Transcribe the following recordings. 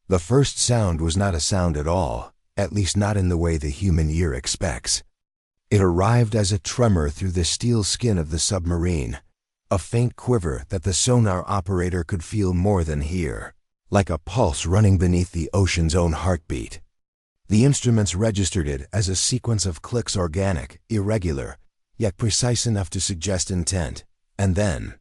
The first sound was not a sound at all, at least not in the way the human ear expects. It arrived as a tremor through the steel skin of the submarine, a faint quiver that the sonar operator could feel more than hear, like a pulse running beneath the ocean's own heartbeat. The instruments registered it as a sequence of clicks, organic, irregular, yet precise enough to suggest intent. And then,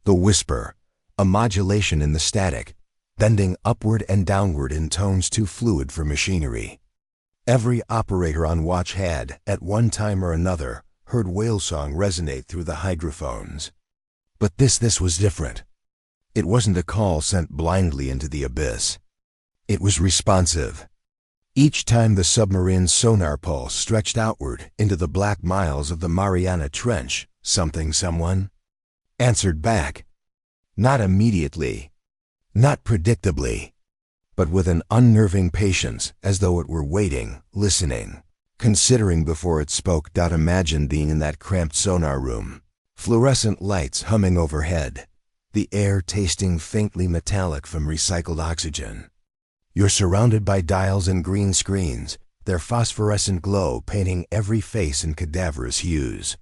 the whisper, a modulation in the static, bending upward and downward in tones too fluid for machinery. Every operator on watch had, at one time or another, heard whale song resonate through the hydrophones. But this was different. It wasn't a call sent blindly into the abyss. It was responsive. Each time the submarine's sonar pulse stretched outward into the black miles of the Mariana Trench, someone answered back. Not immediately, not predictably, but with an unnerving patience, as though it were waiting, listening, considering before it spoke. Imagine being in that cramped sonar room, fluorescent lights humming overhead, the air tasting faintly metallic from recycled oxygen. You're surrounded by dials and green screens, their phosphorescent glow painting every face in cadaverous hues.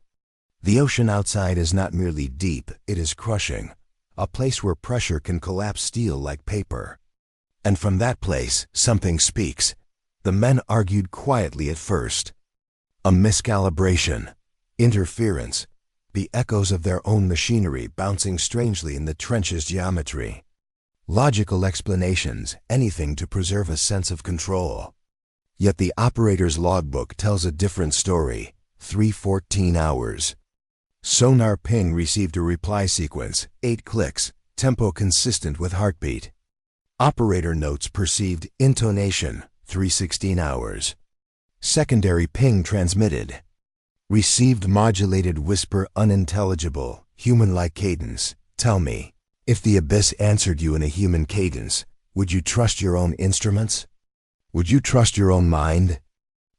The ocean outside is not merely deep, it is crushing, a place where pressure can collapse steel like paper. And from that place, something speaks. The men argued quietly at first. A miscalibration, interference, the echoes of their own machinery bouncing strangely in the trench's geometry. Logical explanations, anything to preserve a sense of control. Yet the operator's logbook tells a different story. 3:14 hours. Sonar ping received a reply sequence, 8 clicks, tempo consistent with heartbeat. Operator notes perceived intonation, 3:16 hours. Secondary ping transmitted. Received modulated whisper, unintelligible, human-like cadence. Tell me, if the abyss answered you in a human cadence, would you trust your own instruments? Would you trust your own mind?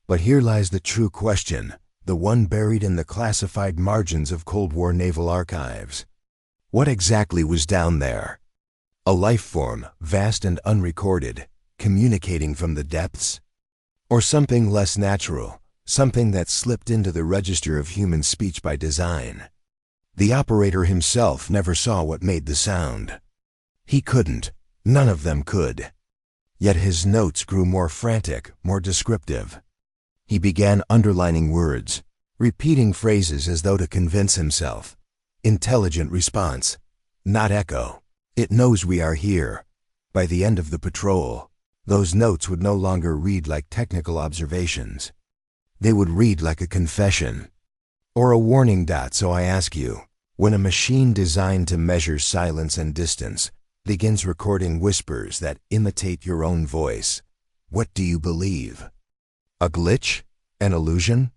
But here lies the true question, the one buried in the classified margins of Cold War naval archives. What exactly was down there? A life form, vast and unrecorded, communicating from the depths? Or something less natural, something that slipped into the register of human speech by design? The operator himself never saw what made the sound. He couldn't. None of them could. Yet his notes grew more frantic, more descriptive. He began underlining words, repeating phrases as though to convince himself. Intelligent response, not echo. It knows we are here. By the end of the patrol, those notes would no longer read like technical observations. They would read like a confession. Or a warning. So I ask you, when a machine designed to measure silence and distance begins recording whispers that imitate your own voice, what do you believe? A glitch? An illusion?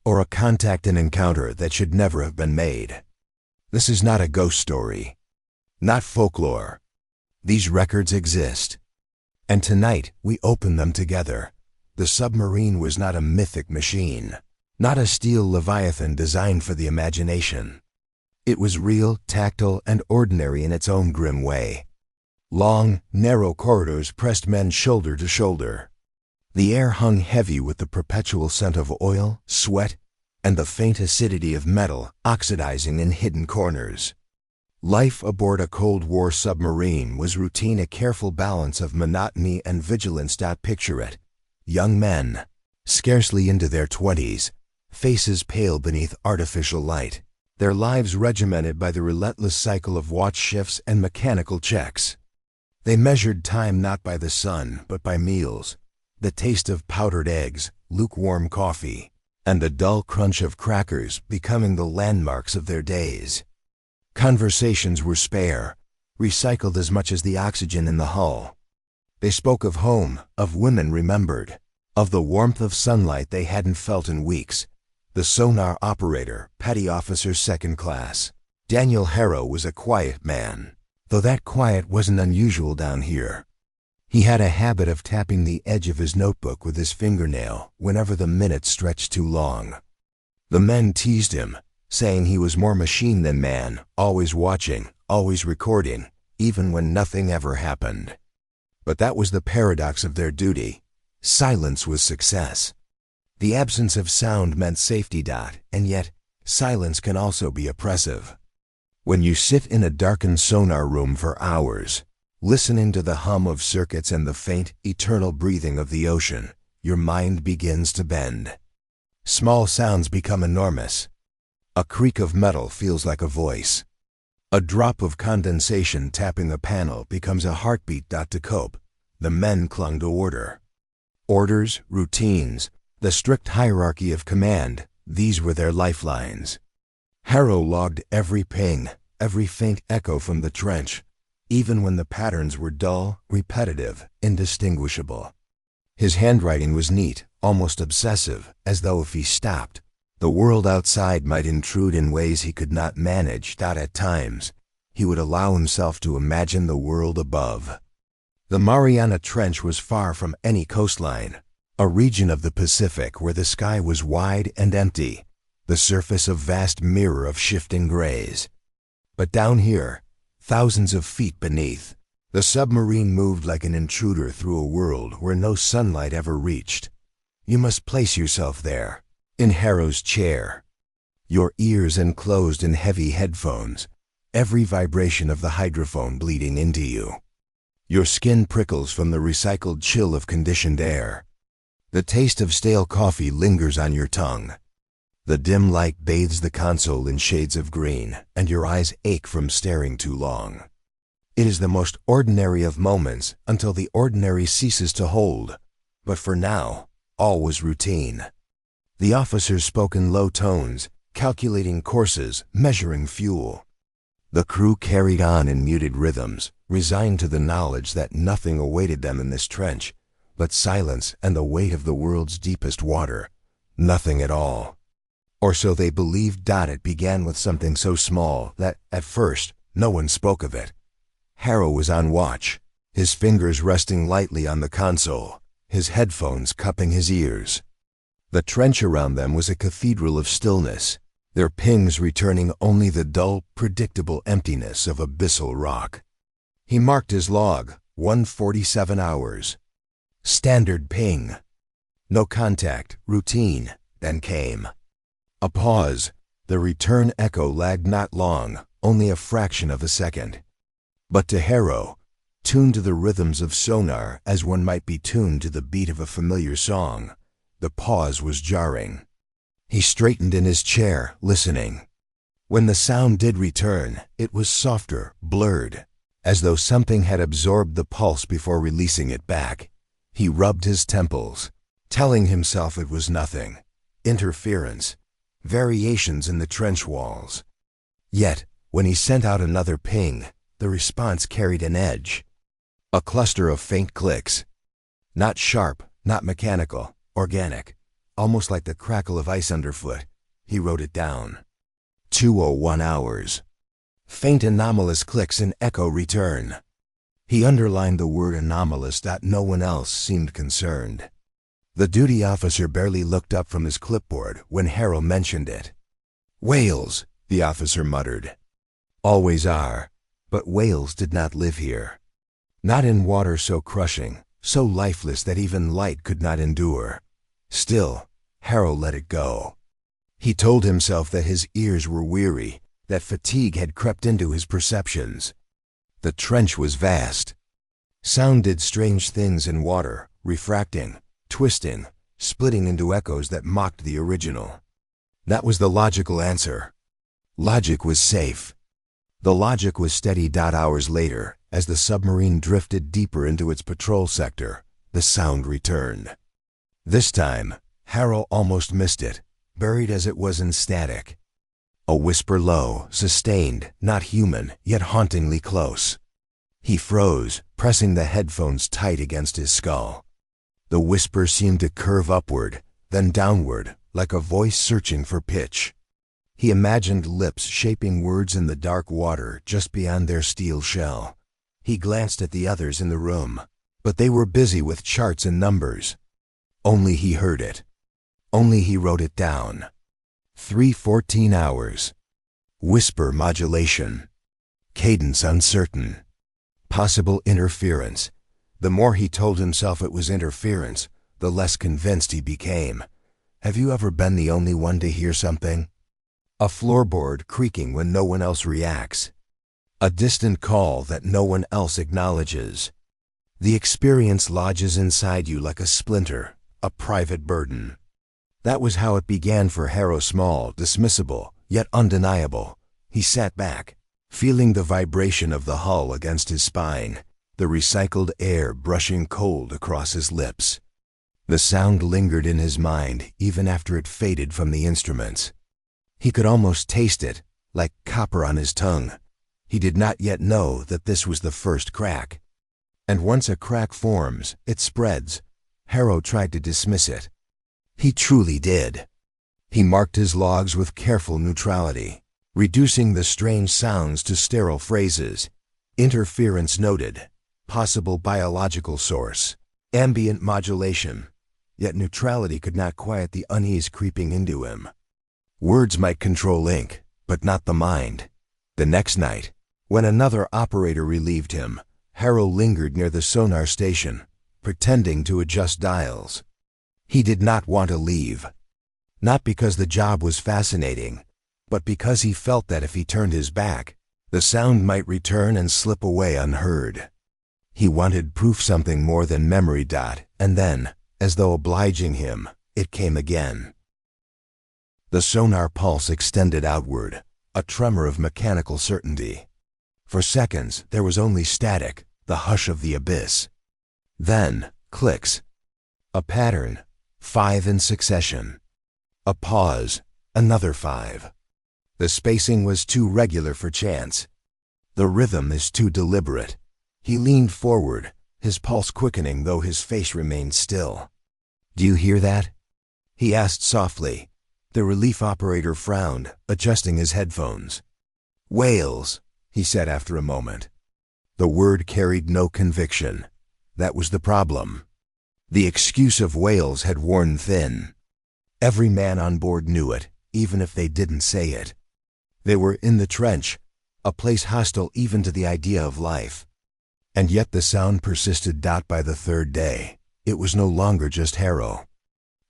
Or a contact and encounter that should never have been made? This is not a ghost story. Not folklore. These records exist. And tonight we open them together. The submarine was not a mythic machine, not a steel leviathan designed for the imagination. It was real, tactile, and ordinary in its own grim way. Long, narrow corridors pressed men shoulder to shoulder. The air hung heavy with the perpetual scent of oil, sweat, and the faint acidity of metal oxidizing in hidden corners. Life aboard a Cold War submarine was routine, a careful balance of monotony and vigilance. Picture it. Young men, scarcely into their 20s, faces pale beneath artificial light, their lives regimented by the relentless cycle of watch shifts and mechanical checks. They measured time not by the sun, but by meals, the taste of powdered eggs, lukewarm coffee, and the dull crunch of crackers becoming the landmarks of their days. Conversations were spare, recycled as much as the oxygen in the hull. They spoke of home, of women remembered, of the warmth of sunlight they hadn't felt in weeks. The sonar operator, petty officer second class, Daniel Harrow, was a quiet man, though that quiet wasn't unusual down here. He had a habit of tapping the edge of his notebook with his fingernail whenever the minutes stretched too long. The men teased him, saying he was more machine than man, always watching, always recording, even when nothing ever happened. But that was the paradox of their duty. Silence was success. The absence of sound meant safety. And yet, silence can also be oppressive. When you sit in a darkened sonar room for hours, listening to the hum of circuits and the faint, eternal breathing of the ocean, your mind begins to bend. Small sounds become enormous. A creak of metal feels like a voice. A drop of condensation tapping a panel becomes a heartbeat. To cope, the men clung to order. Orders, routines, the strict hierarchy of command, these were their lifelines. Harrow logged every ping, every faint echo from the trench, even when the patterns were dull, repetitive, indistinguishable. His handwriting was neat, almost obsessive, as though if he stopped, the world outside might intrude in ways he could not manage. At times, he would allow himself to imagine the world above. The Mariana Trench was far from any coastline, a region of the Pacific where the sky was wide and empty, the surface a vast mirror of shifting grays. But down here, thousands of feet beneath, the submarine moved like an intruder through a world where no sunlight ever reached. You must place yourself there, in Harrow's chair, your ears enclosed in heavy headphones, every vibration of the hydrophone bleeding into you. Your skin prickles from the recycled chill of conditioned air. The taste of stale coffee lingers on your tongue. The dim light bathes the console in shades of green, and your eyes ache from staring too long. It is the most ordinary of moments until the ordinary ceases to hold. But for now, all was routine. The officers spoke in low tones, calculating courses, measuring fuel. The crew carried on in muted rhythms, resigned to the knowledge that nothing awaited them in this trench but silence and the weight of the world's deepest water. Nothing at all. Or so they believed. It began with something so small that, at first, no one spoke of it. Harrow was on watch, his fingers resting lightly on the console, his headphones cupping his ears. The trench around them was a cathedral of stillness, their pings returning only the dull, predictable emptiness of abyssal rock. He marked his log, 147 hours. Standard ping. No contact, routine, then came. A pause. The return echo lagged not long, only a fraction of a second. But to Harrow, tuned to the rhythms of sonar as one might be tuned to the beat of a familiar song, the pause was jarring. He straightened in his chair, listening. When the sound did return, it was softer, blurred, as though something had absorbed the pulse before releasing it back. He rubbed his temples, telling himself it was nothing. Interference. Variations in the trench walls. Yet, when he sent out another ping, the response carried an edge. A cluster of faint clicks. Not sharp, not mechanical, organic, almost like the crackle of ice underfoot. He wrote it down. 2:01 hours. Faint anomalous clicks in echo return. He underlined the word anomalous. No one else seemed concerned. The duty officer barely looked up from his clipboard when Harrow mentioned it. Whales, the officer muttered. Always are, but whales did not live here. Not in water so crushing, so lifeless that even light could not endure. Still, Harrow let it go. He told himself that his ears were weary, that fatigue had crept into his perceptions. The trench was vast. Sound did strange things in water, refracting, twisting, splitting into echoes that mocked the original. That was the logical answer. Logic was safe. The logic was steady. Hours later, as the submarine drifted deeper into its patrol sector, the sound returned. This time, Harrow almost missed it, buried as it was in static. A whisper low, sustained, not human, yet hauntingly close. He froze, pressing the headphones tight against his skull. The whisper seemed to curve upward, then downward, like a voice searching for pitch. He imagined lips shaping words in the dark water just beyond their steel shell. He glanced at the others in the room, but they were busy with charts and numbers. Only he heard it. Only he wrote it down. 3:14 hours. Whisper modulation. Cadence uncertain. Possible interference. The more he told himself it was interference, the less convinced he became. Have you ever been the only one to hear something? A floorboard creaking when no one else reacts. A distant call that no one else acknowledges. The experience lodges inside you like a splinter, a private burden. That was how it began for Harrow Small, dismissible, yet undeniable. He sat back, feeling the vibration of the hull against his spine, the recycled air brushing cold across his lips. The sound lingered in his mind even after it faded from the instruments. He could almost taste it, like copper on his tongue. He did not yet know that this was the first crack. And once a crack forms, it spreads. Harrow tried to dismiss it. He truly did. He marked his logs with careful neutrality, reducing the strange sounds to sterile phrases. Interference noted. Possible biological source. Ambient modulation. Yet neutrality could not quiet the unease creeping into him. Words might control ink, but not the mind. The next night, when another operator relieved him, Harrow lingered near the sonar station, pretending to adjust dials. He did not want to leave. Not because the job was fascinating, but because he felt that if he turned his back, the sound might return and slip away unheard. He wanted proof, something more than memory. And then, as though obliging him, it came again. The sonar pulse extended outward, a tremor of mechanical certainty. For seconds, there was only static, the hush of the abyss. Then, clicks. A pattern, 5 in succession. A pause, another 5. The spacing was too regular for chance. The rhythm is too deliberate. He leaned forward, his pulse quickening though his face remained still. "Do you hear that?" he asked softly. The relief operator frowned, adjusting his headphones. "Whales," he said after a moment. The word carried no conviction. That was the problem. The excuse of whales had worn thin. Every man on board knew it, even if they didn't say it. They were in the trench, a place hostile even to the idea of life. And yet the sound persisted. By the third day, it was no longer just Harrow.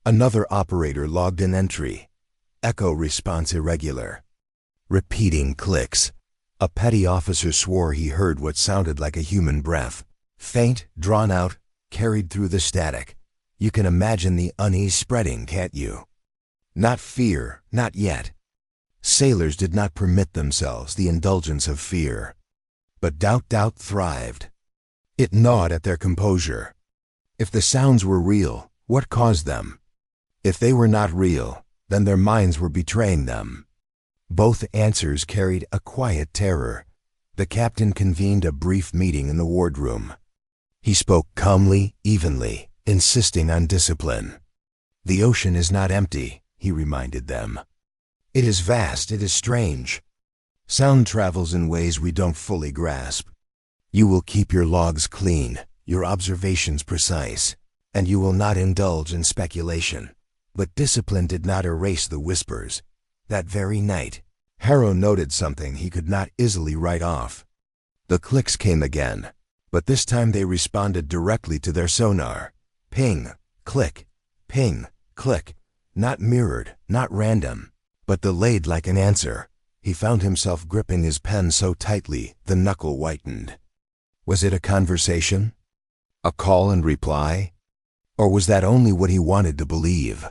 Another operator logged an entry. Echo response irregular. Repeating clicks. A petty officer swore he heard what sounded like a human breath. Faint, drawn out, carried through the static. You can imagine the unease spreading, can't you? Not fear, not yet. Sailors did not permit themselves the indulgence of fear. But doubt thrived. It gnawed at their composure. If the sounds were real, what caused them? If they were not real, then their minds were betraying them. Both answers carried a quiet terror. The captain convened a brief meeting in the wardroom. He spoke calmly, evenly, insisting on discipline. "The ocean is not empty," he reminded them. "It is vast, it is strange. Sound travels in ways we don't fully grasp. You will keep your logs clean, your observations precise, and you will not indulge in speculation." But discipline did not erase the whispers. That very night, Harrow noted something he could not easily write off. The clicks came again, but this time they responded directly to their sonar. Ping, click, ping, click. Not mirrored, not random, but delayed like an answer. He found himself gripping his pen so tightly the knuckle whitened. Was it a conversation? A call and reply? Or was that only what he wanted to believe?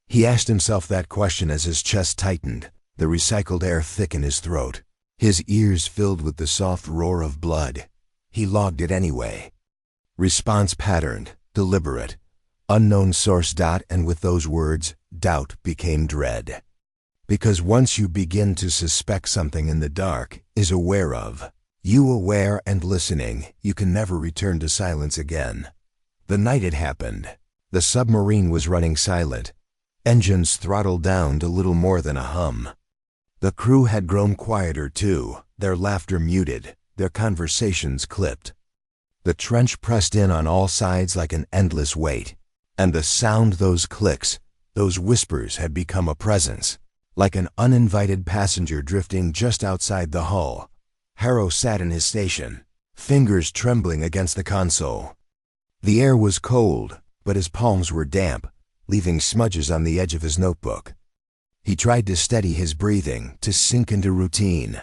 He asked himself that question as his chest tightened, the recycled air thick in his throat, his ears filled with the soft roar of blood. He logged it anyway. Response patterned, deliberate, unknown source. And with those words, doubt became dread. Because once you begin to suspect something in the dark, is aware of, you aware and listening, you can never return to silence again. The night it happened, the submarine was running silent, engines throttled down to little more than a hum. The crew had grown quieter too, their laughter muted, their conversations clipped. The trench pressed in on all sides like an endless weight, and the sound, those clicks, those whispers had become a presence, like an uninvited passenger drifting just outside the hull. Harrow sat in his station, fingers trembling against the console, The air was cold, but his palms were damp, leaving smudges on the edge of his notebook. He tried to steady his breathing, to sink into routine.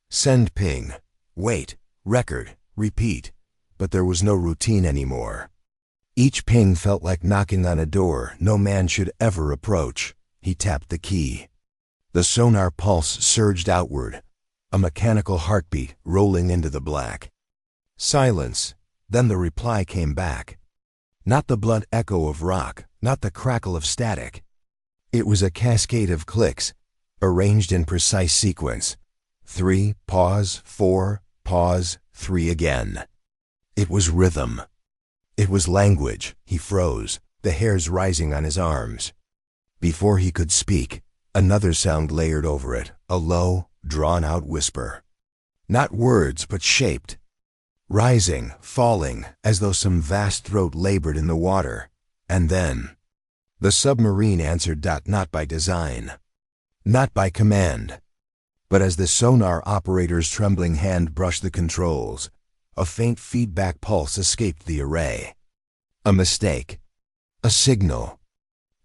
Send ping. Wait. Record. Repeat. But there was no routine anymore. Each ping felt like knocking on a door no man should ever approach. He tapped the key. The sonar pulse surged outward, a mechanical heartbeat rolling into the black. Silence. Then the reply came back. Not the blunt echo of rock, not the crackle of static. It was a cascade of clicks, arranged in precise sequence. 3, pause, 4, pause, 3 again. It was rhythm. It was language. He froze, the hairs rising on his arms. Before he could speak, another sound layered over it, a low, drawn-out whisper. Not words, but shaped. Rising, falling, as though some vast throat labored in the water. And then the submarine answered, not by design, not by command, but as the sonar operator's trembling hand brushed the controls, a faint feedback pulse escaped the array. A mistake. A signal.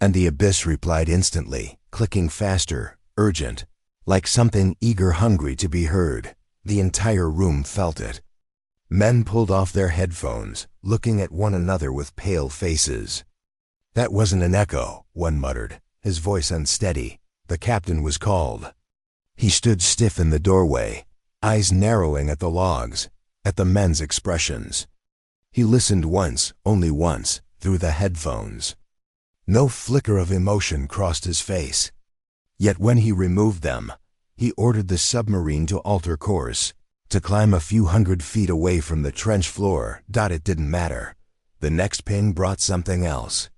And the abyss replied instantly, clicking faster, urgent, like something eager, hungry to be heard. The entire room felt it. Men pulled off their headphones, looking at one another with pale faces. That wasn't an echo, one muttered, his voice unsteady. The captain was called. He stood stiff in the doorway, eyes narrowing at the logs, at the men's expressions. He listened once, only once, through the headphones. No flicker of emotion crossed his face. Yet when he removed them, he ordered the submarine to alter course, to climb a few hundred feet away from the trench floor. It didn't matter. The next ping brought something else.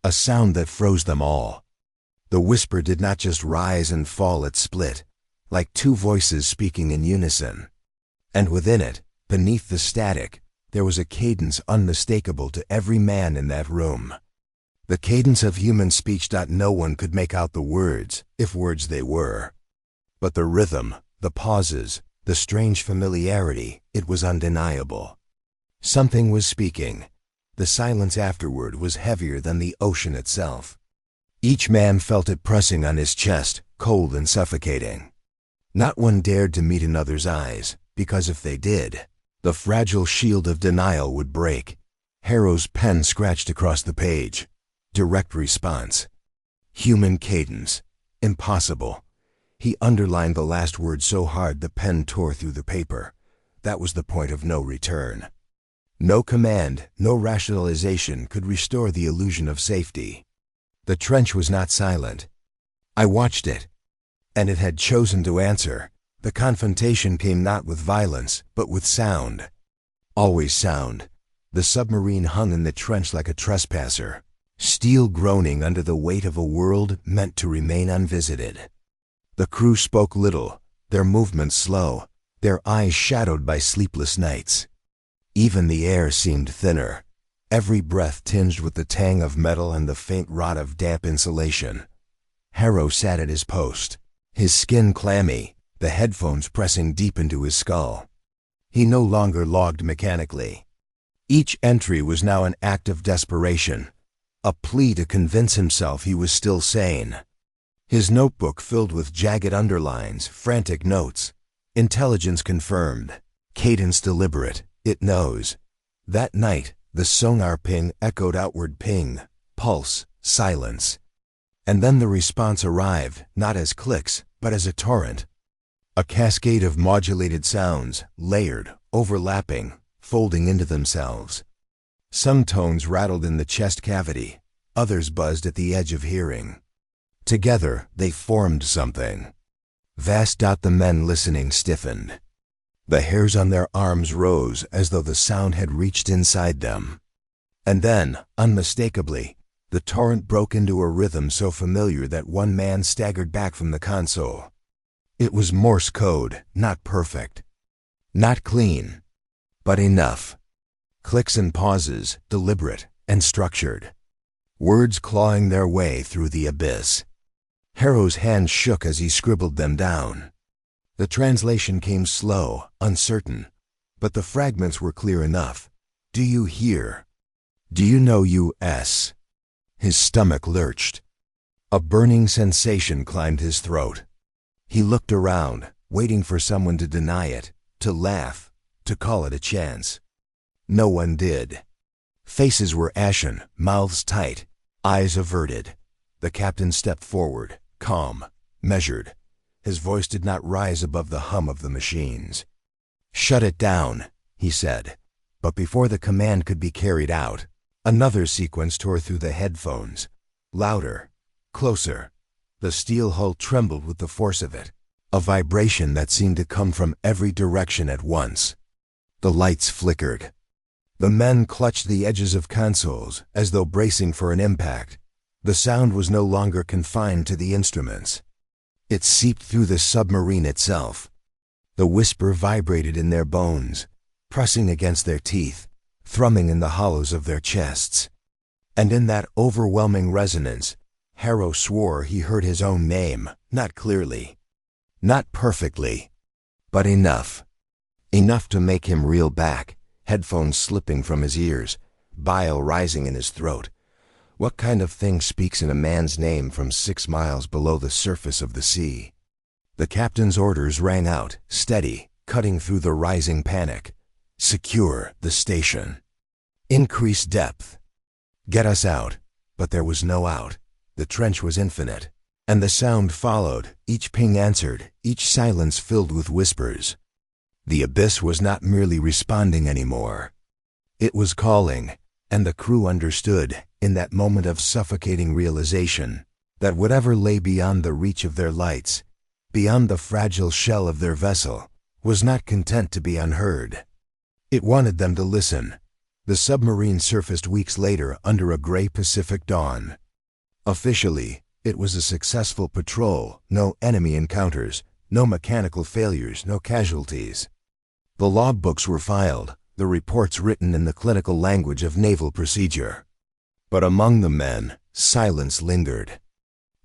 A sound that froze them all. The whisper did not just rise and fall, it split, like two voices speaking in unison. And within it, beneath the static, there was a cadence unmistakable to every man in that room. The cadence of human speech. No one could make out the words, if words they were. But the rhythm, the pauses, the strange familiarity, it was undeniable. Something was speaking. The silence afterward was heavier than the ocean itself. Each man felt it pressing on his chest, cold and suffocating. Not one dared to meet another's eyes, because if they did, the fragile shield of denial would break. Harrow's pen scratched across the page. Direct response. Human cadence. Impossible. He underlined the last word so hard the pen tore through the paper. That was the point of no return. No command, no rationalization could restore the illusion of safety. The trench was not silent. I watched it. And it had chosen to answer. The confrontation came not with violence, but with sound. Always sound. The submarine hung in the trench like a trespasser, steel groaning under the weight of a world meant to remain unvisited. The crew spoke little, their movements slow, their eyes shadowed by sleepless nights. Even the air seemed thinner, every breath tinged with the tang of metal and the faint rot of damp insulation. Harrow sat at his post, his skin clammy, the headphones pressing deep into his skull. He no longer logged mechanically. Each entry was now an act of desperation, a plea to convince himself he was still sane. His notebook filled with jagged underlines, frantic notes. Intelligence confirmed. Cadence deliberate. It knows. That night, the sonar ping echoed outward ping, pulse, silence. And then the response arrived, not as clicks, but as a torrent. A cascade of modulated sounds, layered, overlapping, folding into themselves. Some tones rattled in the chest cavity, others buzzed at the edge of hearing. Together, they formed something. Vast. The men listening stiffened. The hairs on their arms rose as though the sound had reached inside them. And then, unmistakably, the torrent broke into a rhythm so familiar that one man staggered back from the console. It was Morse code, not perfect, not clean, but enough. Clicks and pauses, deliberate and structured. Words clawing their way through the abyss. Harrow's hand shook as he scribbled them down. The translation came slow, uncertain, but the fragments were clear enough. Do you hear? Do you know U.S.? His stomach lurched. A burning sensation climbed his throat. He looked around, waiting for someone to deny it, to laugh, to call it a chance. No one did. Faces were ashen, mouths tight, eyes averted. The captain stepped forward, calm, measured. His voice did not rise above the hum of the machines. "Shut it down," he said. But before the command could be carried out, another sequence tore through the headphones. Louder, closer. The steel hull trembled with the force of it, a vibration that seemed to come from every direction at once. The lights flickered. The men clutched the edges of consoles as though bracing for an impact. The sound was no longer confined to the instruments. It seeped through the submarine itself. The whisper vibrated in their bones, pressing against their teeth, thrumming in the hollows of their chests. And in that overwhelming resonance, Harrow swore he heard his own name, not clearly, not perfectly, but enough. Enough to make him reel back, headphones slipping from his ears, bile rising in his throat. What kind of thing speaks in a man's name from 6 miles below the surface of the sea? The captain's orders rang out, steady, cutting through the rising panic. Secure the station. Increase depth. Get us out. But there was no out. The trench was infinite. And the sound followed, each ping answered, each silence filled with whispers. The abyss was not merely responding anymore. It was calling, and the crew understood, in that moment of suffocating realization, that whatever lay beyond the reach of their lights, beyond the fragile shell of their vessel, was not content to be unheard. It wanted them to listen. The submarine surfaced weeks later under a gray Pacific dawn. Officially, it was a successful patrol, no enemy encounters, no mechanical failures, no casualties. The logbooks were filed, the reports written in the clinical language of naval procedure. But among the men, silence lingered.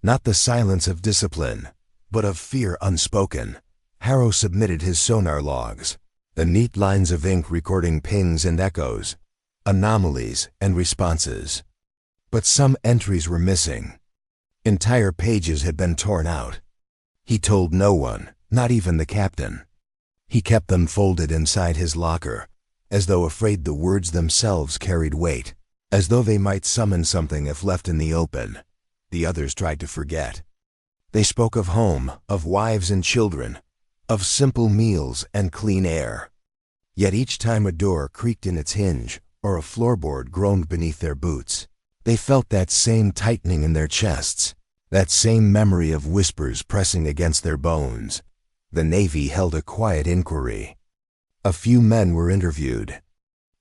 Not the silence of discipline, but of fear unspoken. Harrow submitted his sonar logs, the neat lines of ink recording pings and echoes, anomalies and responses. But some entries were missing. Entire pages had been torn out. He told no one, not even the captain. He kept them folded inside his locker, as though afraid the words themselves carried weight, as though they might summon something if left in the open. The others tried to forget. They spoke of home, of wives and children, of simple meals and clean air. Yet each time a door creaked in its hinge, or a floorboard groaned beneath their boots, they felt that same tightening in their chests, that same memory of whispers pressing against their bones. The Navy held a quiet inquiry. A few men were interviewed.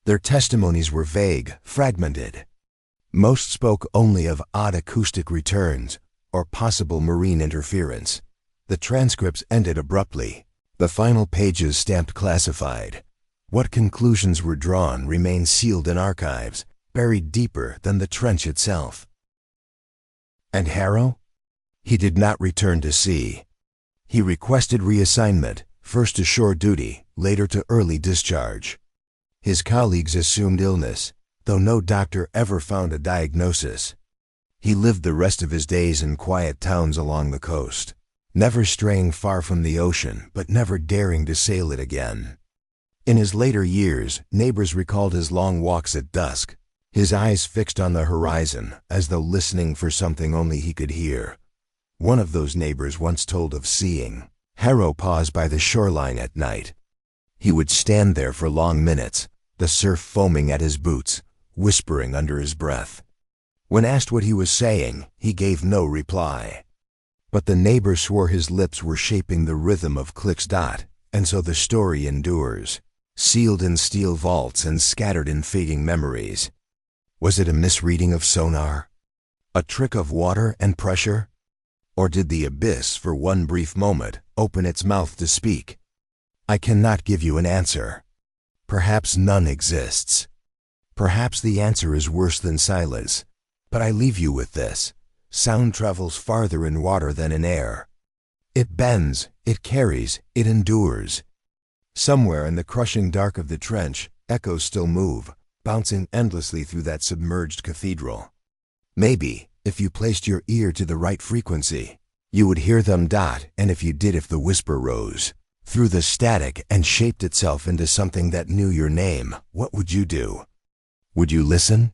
Their testimonies were vague, fragmented. Most spoke only of odd acoustic returns or possible marine interference. The transcripts ended abruptly, the final pages stamped classified. What conclusions were drawn remained sealed in archives, buried deeper than the trench itself. And Harrow? He did not return to sea. He requested reassignment, first to shore duty, later to early discharge. His colleagues assumed illness, though no doctor ever found a diagnosis. He lived the rest of his days in quiet towns along the coast, never straying far from the ocean, but never daring to sail it again. In his later years, neighbors recalled his long walks at dusk, his eyes fixed on the horizon, as though listening for something only he could hear. One of those neighbors once told of seeing Harrow pause by the shoreline at night. He would stand there for long minutes, the surf foaming at his boots, whispering under his breath. When asked what he was saying, he gave no reply. But the neighbor swore his lips were shaping the rhythm of Click's dot, and so the story endures, sealed in steel vaults and scattered in fading memories. Was it a misreading of sonar? A trick of water and pressure? Or did the abyss, for one brief moment, open its mouth to speak? I cannot give you an answer. Perhaps none exists. Perhaps the answer is worse than silence. But I leave you with this. Sound travels farther in water than in air. It bends, it carries, it endures. Somewhere in the crushing dark of the trench, echoes still move, bouncing endlessly through that submerged cathedral. Maybe, if you placed your ear to the right frequency, you would hear them dot, and if the whisper rose through the static and shaped itself into something that knew your name, what would you do? Would you listen?